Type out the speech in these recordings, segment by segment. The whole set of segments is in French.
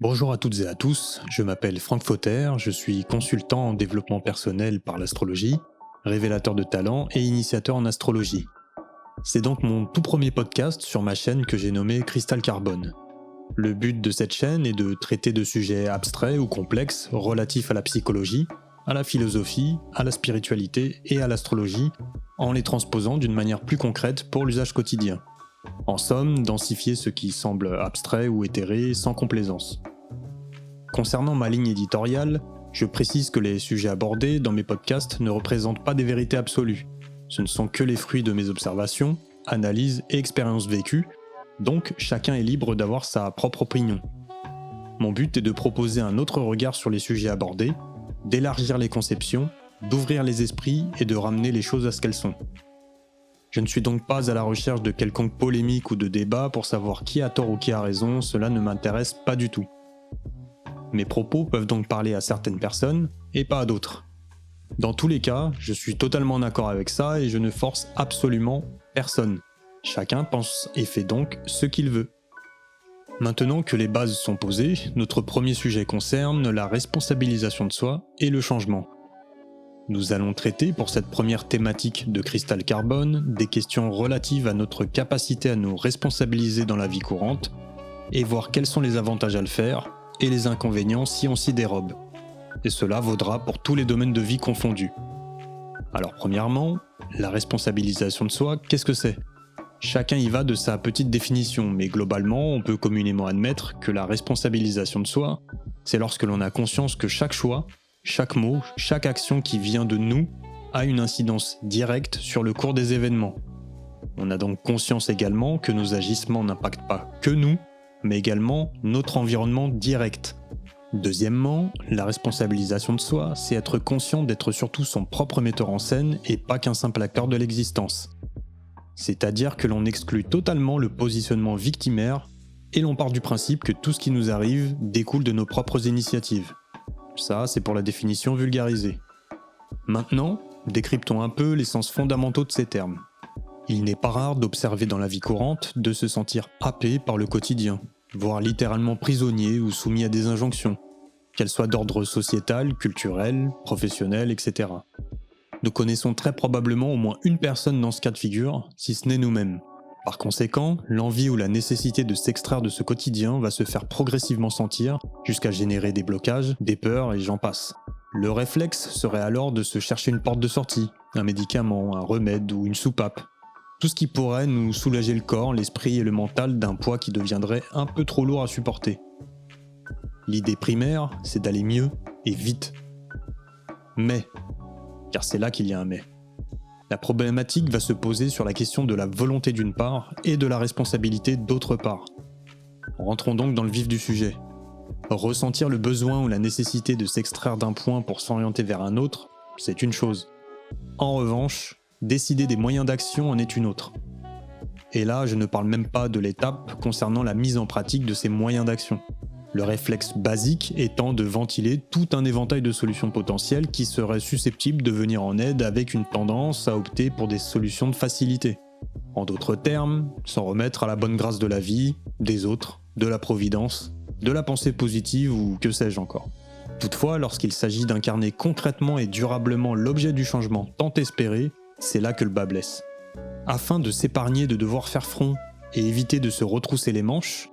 Bonjour à toutes et à tous, je m'appelle Franck Fauter, je suis consultant en développement personnel par l'astrologie, révélateur de talents et initiateur en astrologie. C'est donc mon tout premier podcast sur ma chaîne que j'ai nommé Cristal Carbone. Le but de cette chaîne est de traiter de sujets abstraits ou complexes relatifs à la psychologie, à la philosophie, à la spiritualité et à l'astrologie, en les transposant d'une manière plus concrète pour l'usage quotidien. En somme, densifier ce qui semble abstrait ou éthéré sans complaisance. Concernant ma ligne éditoriale, je précise que les sujets abordés dans mes podcasts ne représentent pas des vérités absolues. Ce ne sont que les fruits de mes observations, analyses et expériences vécues, donc chacun est libre d'avoir sa propre opinion. Mon but est de proposer un autre regard sur les sujets abordés, d'élargir les conceptions, d'ouvrir les esprits et de ramener les choses à ce qu'elles sont. Je ne suis donc pas à la recherche de quelconque polémique ou de débat pour savoir qui a tort ou qui a raison, cela ne m'intéresse pas du tout. Mes propos peuvent donc parler à certaines personnes et pas à d'autres. Dans tous les cas, je suis totalement d'accord avec ça et je ne force absolument personne. Chacun pense et fait donc ce qu'il veut. Maintenant que les bases sont posées, notre premier sujet concerne la responsabilisation de soi et le changement. Nous allons traiter pour cette première thématique de Cristal Carbone des questions relatives à notre capacité à nous responsabiliser dans la vie courante et voir quels sont les avantages à le faire et les inconvénients si on s'y dérobe. Et cela vaudra pour tous les domaines de vie confondus. Alors premièrement, la responsabilisation de soi, qu'est-ce que c'est ? Chacun y va de sa petite définition, mais globalement, on peut communément admettre que la responsabilisation de soi, c'est lorsque l'on a conscience que chaque choix, chaque mot, chaque action qui vient de nous a une incidence directe sur le cours des événements. On a donc conscience également que nos agissements n'impactent pas que nous, mais également notre environnement direct. Deuxièmement, la responsabilisation de soi, c'est être conscient d'être surtout son propre metteur en scène et pas qu'un simple acteur de l'existence. C'est-à-dire que l'on exclut totalement le positionnement victimaire et l'on part du principe que tout ce qui nous arrive découle de nos propres initiatives. Ça, c'est pour la définition vulgarisée. Maintenant, décryptons un peu les sens fondamentaux de ces termes. Il n'est pas rare d'observer dans la vie courante de se sentir happé par le quotidien, voire littéralement prisonnier ou soumis à des injonctions, qu'elles soient d'ordre sociétal, culturel, professionnel, etc. Nous connaissons très probablement au moins une personne dans ce cas de figure, si ce n'est nous-mêmes. Par conséquent, l'envie ou la nécessité de s'extraire de ce quotidien va se faire progressivement sentir, jusqu'à générer des blocages, des peurs et j'en passe. Le réflexe serait alors de se chercher une porte de sortie, un médicament, un remède ou une soupape. Tout ce qui pourrait nous soulager le corps, l'esprit et le mental d'un poids qui deviendrait un peu trop lourd à supporter. L'idée primaire, c'est d'aller mieux et vite. Mais, car c'est là qu'il y a un mais. La problématique va se poser sur la question de la volonté d'une part et de la responsabilité d'autre part. Rentrons donc dans le vif du sujet. Ressentir le besoin ou la nécessité de s'extraire d'un point pour s'orienter vers un autre, c'est une chose. En revanche, décider des moyens d'action en est une autre. Et là, je ne parle même pas de l'étape concernant la mise en pratique de ces moyens d'action. Le réflexe basique étant de ventiler tout un éventail de solutions potentielles qui seraient susceptibles de venir en aide avec une tendance à opter pour des solutions de facilité. En d'autres termes, s'en remettre à la bonne grâce de la vie, des autres, de la providence, de la pensée positive ou que sais-je encore. Toutefois, lorsqu'il s'agit d'incarner concrètement et durablement l'objet du changement tant espéré, c'est là que le bât blesse. Afin de s'épargner de devoir faire front et éviter de se retrousser les manches,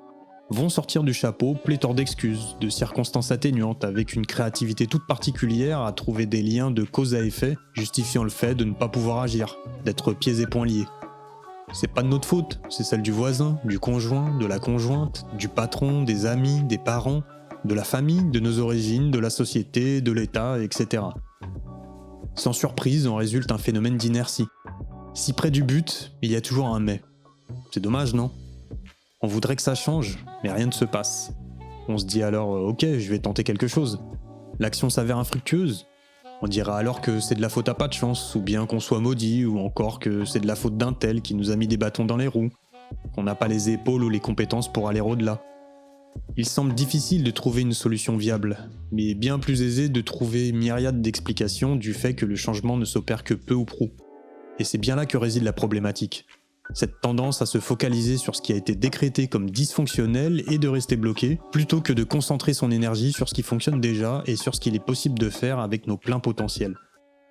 vont sortir du chapeau pléthore d'excuses, de circonstances atténuantes avec une créativité toute particulière à trouver des liens de cause à effet justifiant le fait de ne pas pouvoir agir, d'être pieds et poings liés. C'est pas de notre faute, c'est celle du voisin, du conjoint, de la conjointe, du patron, des amis, des parents, de la famille, de nos origines, de la société, de l'État, etc. Sans surprise, en résulte un phénomène d'inertie. Si près du but, il y a toujours un mais. C'est dommage, non ? On voudrait que ça change, mais rien ne se passe. On se dit alors ok, je vais tenter quelque chose. L'action s'avère infructueuse. On dira alors que c'est de la faute à pas de chance, ou bien qu'on soit maudit, ou encore que c'est de la faute d'un tel qui nous a mis des bâtons dans les roues, qu'on n'a pas les épaules ou les compétences pour aller au-delà. Il semble difficile de trouver une solution viable, mais bien plus aisé de trouver myriade d'explications du fait que le changement ne s'opère que peu ou prou. Et c'est bien là que réside la problématique. Cette tendance à se focaliser sur ce qui a été décrété comme dysfonctionnel et de rester bloqué, plutôt que de concentrer son énergie sur ce qui fonctionne déjà et sur ce qu'il est possible de faire avec nos pleins potentiels.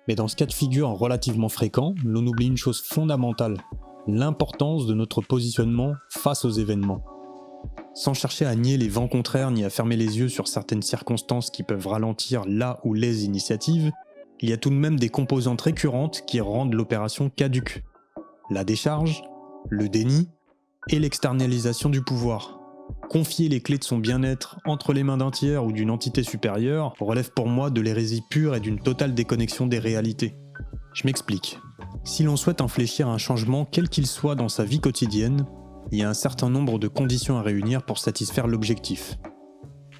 Mais dans ce cas de figure relativement fréquent, l'on oublie une chose fondamentale, l'importance de notre positionnement face aux événements. Sans chercher à nier les vents contraires ni à fermer les yeux sur certaines circonstances qui peuvent ralentir la ou les initiatives, il y a tout de même des composantes récurrentes qui rendent l'opération caduque. La décharge, le déni et l'externalisation du pouvoir. Confier les clés de son bien-être entre les mains d'un tiers ou d'une entité supérieure relève pour moi de l'hérésie pure et d'une totale déconnexion des réalités. Je m'explique. Si l'on souhaite infléchir un changement quel qu'il soit dans sa vie quotidienne, il y a un certain nombre de conditions à réunir pour satisfaire l'objectif.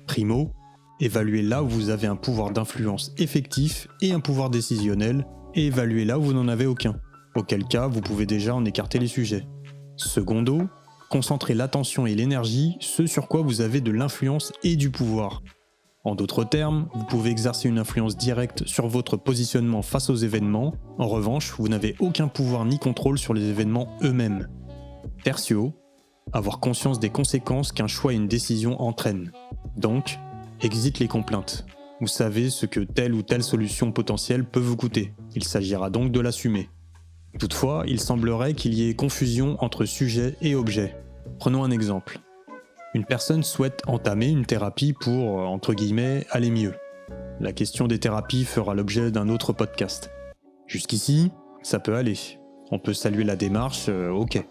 Primo, évaluez là où vous avez un pouvoir d'influence effectif et un pouvoir décisionnel, et évaluez là où vous n'en avez aucun, auquel cas vous pouvez déjà en écarter les sujets. Secondo, concentrez l'attention et l'énergie ce sur quoi vous avez de l'influence et du pouvoir. En d'autres termes, vous pouvez exercer une influence directe sur votre positionnement face aux événements, en revanche, vous n'avez aucun pouvoir ni contrôle sur les événements eux-mêmes. Tertio, avoir conscience des conséquences qu'un choix et une décision entraînent. Donc, exit les complaintes. Vous savez ce que telle ou telle solution potentielle peut vous coûter. Il s'agira donc de l'assumer. Toutefois, il semblerait qu'il y ait confusion entre sujet et objet. Prenons un exemple. Une personne souhaite entamer une thérapie pour, entre guillemets, aller mieux. La question des thérapies fera l'objet d'un autre podcast. Jusqu'ici, ça peut aller. On peut saluer la démarche, ok.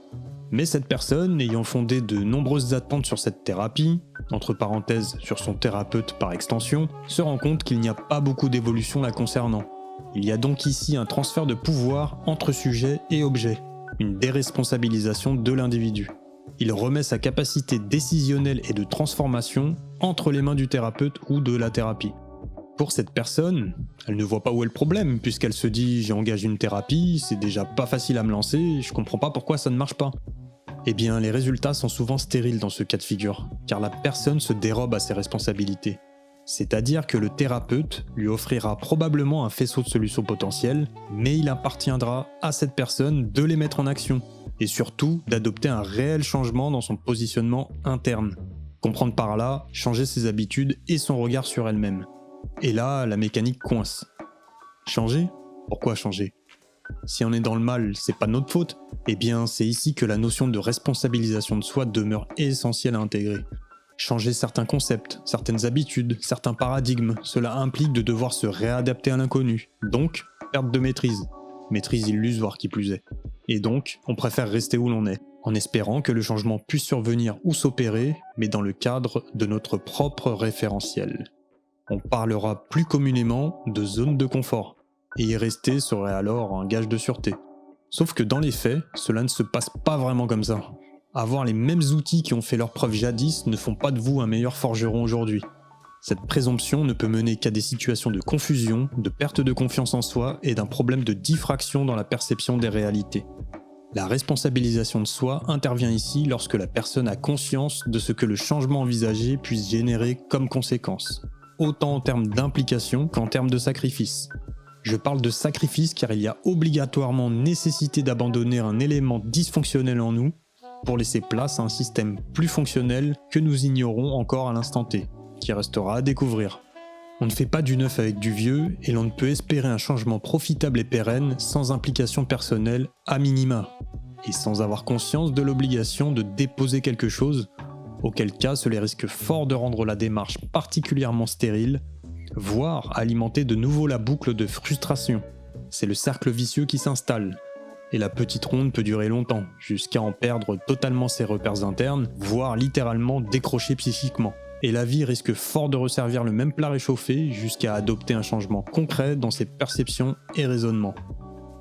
Mais cette personne, ayant fondé de nombreuses attentes sur cette thérapie, entre parenthèses sur son thérapeute par extension, se rend compte qu'il n'y a pas beaucoup d'évolution la concernant. Il y a donc ici un transfert de pouvoir entre sujet et objet, une déresponsabilisation de l'individu. Il remet sa capacité décisionnelle et de transformation entre les mains du thérapeute ou de la thérapie. Pour cette personne, elle ne voit pas où est le problème, puisqu'elle se dit « j'ai engagé une thérapie, c'est déjà pas facile à me lancer, je comprends pas pourquoi ça ne marche pas ». Eh bien, les résultats sont souvent stériles dans ce cas de figure, car la personne se dérobe à ses responsabilités. C'est-à-dire que le thérapeute lui offrira probablement un faisceau de solutions potentielles, mais il appartiendra à cette personne de les mettre en action, et surtout d'adopter un réel changement dans son positionnement interne. Comprendre par là, changer ses habitudes et son regard sur elle-même. Et là, la mécanique coince. Changer ? Pourquoi changer ? Si on est dans le mal, c'est pas notre faute. Eh bien, c'est ici que la notion de responsabilisation de soi demeure essentielle à intégrer. Changer certains concepts, certaines habitudes, certains paradigmes, cela implique de devoir se réadapter à l'inconnu. Donc, perte de maîtrise. Maîtrise illusoire qui plus est. Et donc, on préfère rester où l'on est, en espérant que le changement puisse survenir ou s'opérer, mais dans le cadre de notre propre référentiel. On parlera plus communément de zone de confort, et y rester serait alors un gage de sûreté. Sauf que dans les faits, cela ne se passe pas vraiment comme ça. Avoir les mêmes outils qui ont fait leurs preuves jadis ne font pas de vous un meilleur forgeron aujourd'hui. Cette présomption ne peut mener qu'à des situations de confusion, de perte de confiance en soi et d'un problème de diffraction dans la perception des réalités. La responsabilisation de soi intervient ici lorsque la personne a conscience de ce que le changement envisagé puisse générer comme conséquence, autant en termes d'implication qu'en termes de sacrifice. Je parle de sacrifice car il y a obligatoirement nécessité d'abandonner un élément dysfonctionnel en nous pour laisser place à un système plus fonctionnel que nous ignorons encore à l'instant T, qui restera à découvrir. On ne fait pas du neuf avec du vieux et l'on ne peut espérer un changement profitable et pérenne sans implication personnelle à minima, et sans avoir conscience de l'obligation de déposer quelque chose, auquel cas cela risque fort de rendre la démarche particulièrement stérile, voire alimenter de nouveau la boucle de frustration. C'est le cercle vicieux qui s'installe, et la petite ronde peut durer longtemps, jusqu'à en perdre totalement ses repères internes, voire littéralement décrocher psychiquement. Et la vie risque fort de resservir le même plat réchauffé jusqu'à adopter un changement concret dans ses perceptions et raisonnements.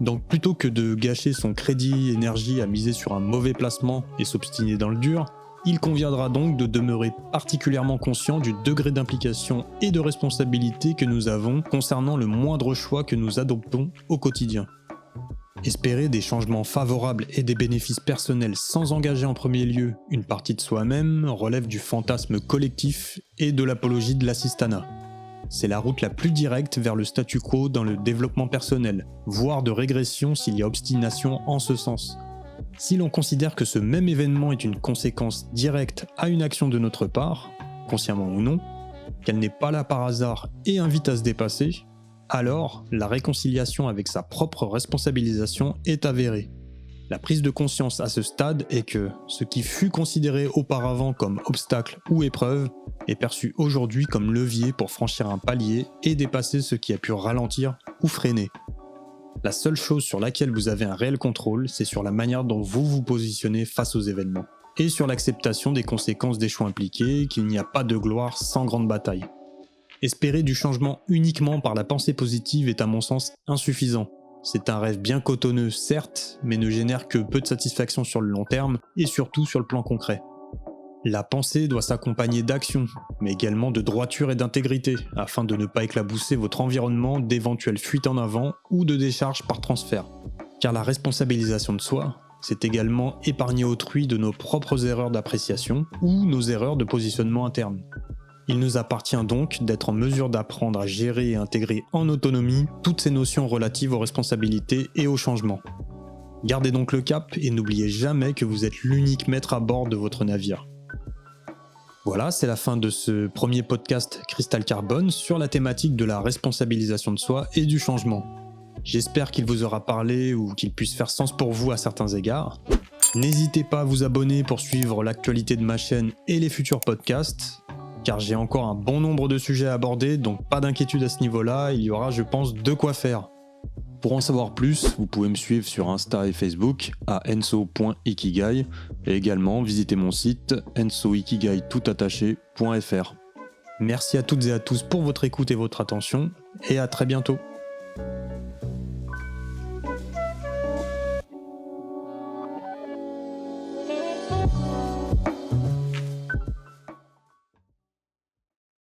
Donc plutôt que de gâcher son crédit énergie à miser sur un mauvais placement et s'obstiner dans le dur, il conviendra donc de demeurer particulièrement conscient du degré d'implication et de responsabilité que nous avons concernant le moindre choix que nous adoptons au quotidien. Espérer des changements favorables et des bénéfices personnels sans engager en premier lieu une partie de soi-même relève du fantasme collectif et de l'apologie de l'assistanat. C'est la route la plus directe vers le statu quo dans le développement personnel, voire de régression s'il y a obstination en ce sens. Si l'on considère que ce même événement est une conséquence directe à une action de notre part, consciemment ou non, qu'elle n'est pas là par hasard et invite à se dépasser, alors la réconciliation avec sa propre responsabilisation est avérée. La prise de conscience à ce stade est que ce qui fut considéré auparavant comme obstacle ou épreuve est perçu aujourd'hui comme levier pour franchir un palier et dépasser ce qui a pu ralentir ou freiner. La seule chose sur laquelle vous avez un réel contrôle, c'est sur la manière dont vous vous positionnez face aux événements, et sur l'acceptation des conséquences des choix impliqués, qu'il n'y a pas de gloire sans grande bataille. Espérer du changement uniquement par la pensée positive est à mon sens insuffisant. C'est un rêve bien cotonneux, certes, mais ne génère que peu de satisfaction sur le long terme, et surtout sur le plan concret. La pensée doit s'accompagner d'action, mais également de droiture et d'intégrité, afin de ne pas éclabousser votre environnement d'éventuelles fuites en avant ou de décharges par transfert. Car la responsabilisation de soi, c'est également épargner autrui de nos propres erreurs d'appréciation ou nos erreurs de positionnement interne. Il nous appartient donc d'être en mesure d'apprendre à gérer et intégrer en autonomie toutes ces notions relatives aux responsabilités et au changement. Gardez donc le cap et n'oubliez jamais que vous êtes l'unique maître à bord de votre navire. Voilà, c'est la fin de ce premier podcast Cristal Carbone sur la thématique de la responsabilisation de soi et du changement. J'espère qu'il vous aura parlé ou qu'il puisse faire sens pour vous à certains égards. N'hésitez pas à vous abonner pour suivre l'actualité de ma chaîne et les futurs podcasts, car j'ai encore un bon nombre de sujets à aborder, donc pas d'inquiétude à ce niveau-là, il y aura, je pense, de quoi faire. Pour en savoir plus, vous pouvez me suivre sur Insta et Facebook à enso.ikigai et également visiter mon site ensoikigaitoutattaché.fr. Merci à toutes et à tous pour votre écoute et votre attention et à très bientôt.